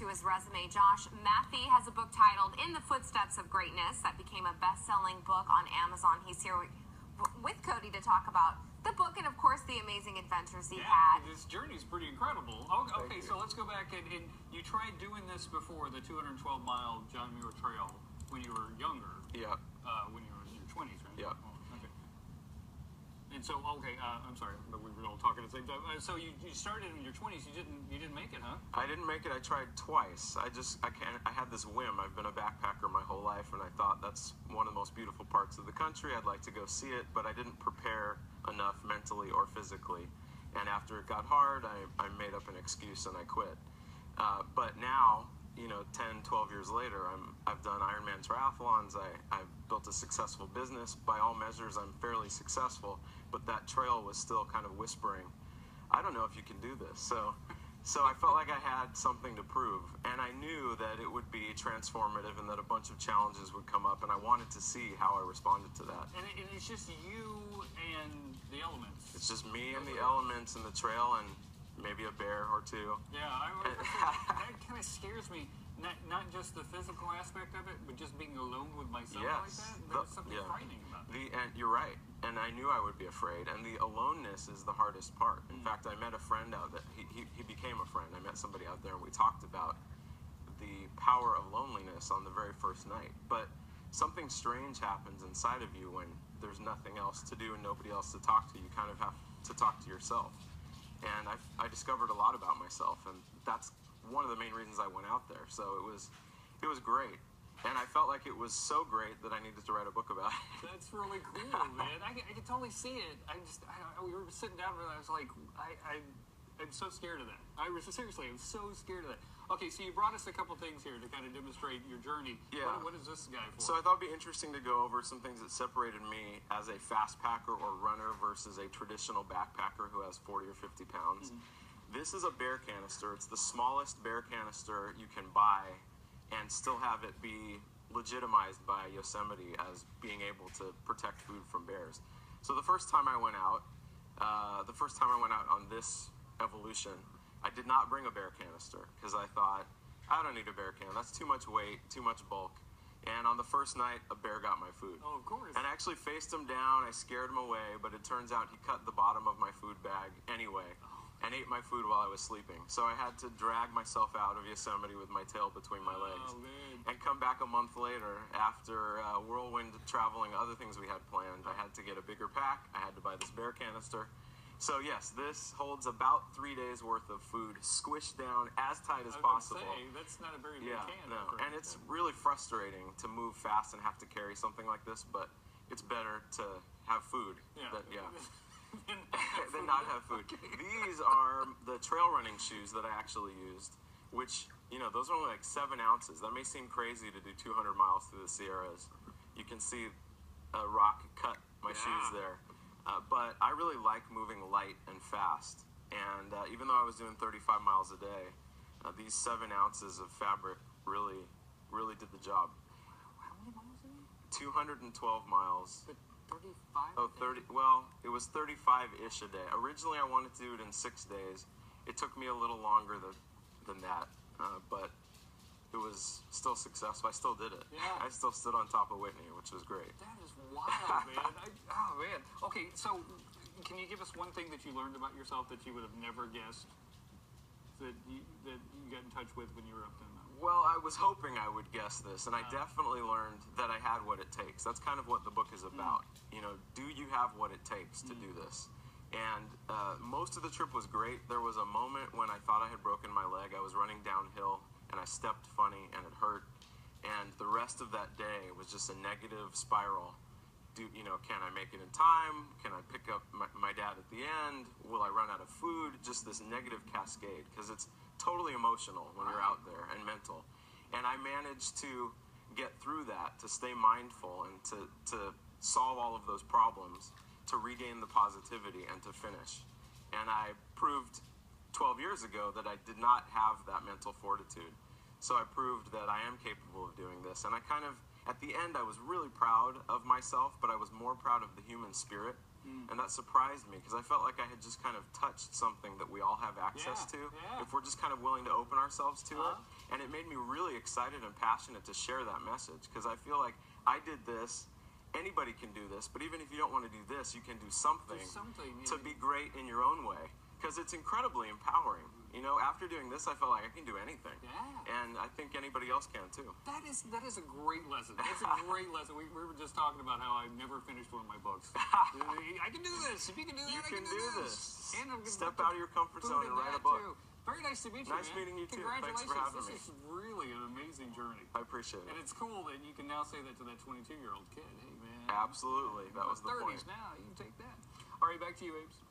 to his resume, Josh. Mathe has a book titled In the Footsteps of Greatness that became a best-selling book on Amazon. He's here with Cody to talk about the book and, of course, the amazing adventures he had. This journey is pretty incredible. Okay, so let's go back. And you tried doing this before, the 212-mile John Muir Trail, when you were younger. Yeah. When you were in your 20s, right? Yeah. Oh, okay. And so, I'm sorry, but we were all talking at the same time. So you started in your 20s. You didn't make it, huh? I didn't make it. I tried twice. I had this whim. I've been a backpacker my whole life, and I thought that's one of the most beautiful parts of the country. I'd like to go see it, but I didn't prepare enough mentally or physically. And after it got hard, I made up an excuse and I quit. But now, 10, 12 years later, I've done Ironman triathlons. I've built a successful business. By all measures, I'm fairly successful, but that trail was still kind of whispering, I don't know if you can do this. So I felt like I had something to prove, and I knew that it would be transformative and that a bunch of challenges would come up, and I wanted to see how I responded to that. And it's just you and the elements. It's just me and the elements and the trail and maybe a bear or two. Yeah, that kind of scares me. Not just the physical aspect of it, but just being alone with myself like that. There's something frightening about it. And you're right. And I knew I would be afraid. And the aloneness is the hardest part. In fact, I met a friend out there. He became a friend. I met somebody out there, and we talked about the power of loneliness on the very first night. But something strange happens inside of you when there's nothing else to do and nobody else to talk to. You kind of have to talk to yourself. And I discovered a lot about myself, and that's one of the main reasons I went out there. So it was great, and I felt like it was so great that I needed to write a book about it. That's really cool, man. I can totally see it. We were sitting down and I was like, I'm so scared of that. I'm so scared of that. Okay, so you brought us a couple things here to kind of demonstrate your journey. Yeah. What is this guy for? So I thought it'd be interesting to go over some things that separated me as a fast packer or runner versus a traditional backpacker who has 40 or 50 pounds. Mm-hmm. This is a bear canister. It's the smallest bear canister you can buy and still have it be legitimized by Yosemite as being able to protect food from bears. So the first time I went out on this evolution, I did not bring a bear canister because I thought, I don't need a bear can. That's too much weight, too much bulk. And on the first night, a bear got my food. Oh, of course. And I actually faced him down. I scared him away, but it turns out he cut the bottom of my food bag anyway and ate my food while I was sleeping. So I had to drag myself out of Yosemite with my tail between my legs and come back a month later after whirlwind traveling, other things we had planned. I had to get a bigger pack. I had to buy this bear canister. So yes, this holds about 3 days worth of food squished down as tight as possible. That's not a very big can. No, and it's really frustrating to move fast and have to carry something like this, but it's better to have food than not have food. These are the trail running shoes that I actually used, which, those are only like 7 ounces. That may seem crazy to do 200 miles through the Sierras. You can see a rock cut my shoes there. But I really like moving light and fast. And even though I was doing 35 miles a day, these 7 ounces of fabric really did the job. How many miles a day? 212 miles. But 35? Oh, 30. Well, it was 35-ish a day. Originally, I wanted to do it in 6 days. It took me a little longer than that, but it was still successful. I still did it. Yeah. I still stood on top of Whitney, which was great. That is wild, man. Oh, man. Okay, so can you give us one thing that you learned about yourself that you would have never guessed that you got in touch with when you were up there? Well, I was hoping I would guess this, and I definitely learned that I had what it takes. That's kind of what the book is about. Do you have what it takes to do this? And most of the trip was great. There was a moment when I thought I had broken my leg. I was running downhill, and I stepped funny, and it hurt. And the rest of that day was just a negative spiral. Can I make it in time? Can I pick up my dad at the end? Will I run out of food? Just this negative cascade, because it's totally emotional when you're out there and mental. And I managed to get through that, to stay mindful and to solve all of those problems, to regain the positivity and to finish. And I proved 12 years ago that I did not have that mental fortitude. So I proved that I am capable of doing this. And I kind of, at the end, I was really proud of myself, but I was more proud of the human spirit And that surprised me because I felt like I had just kind of touched something that we all have access to if we're just kind of willing to open ourselves to it. And it made me really excited and passionate to share that message because I feel like I did this. Anybody can do this, but even if you don't want to do this, you can do something to be great in your own way because it's incredibly empowering. You know, after doing this, I felt like I can do anything. And I think anybody else can too. That is a great lesson. That's a great lesson. We were just talking about how I never finished one of my books. I can do this. If you can do that, you can do this. And I'm Step out of your comfort zone and write a book. Too. Very nice to meet you, Nice meeting you too. Congratulations. Thanks for having me. This is really an amazing journey. I appreciate it. And it's cool that you can now say that to that 22-year-old kid. Hey, man. Absolutely. That was the point. Now, you can take that. All right, back to you, Apes.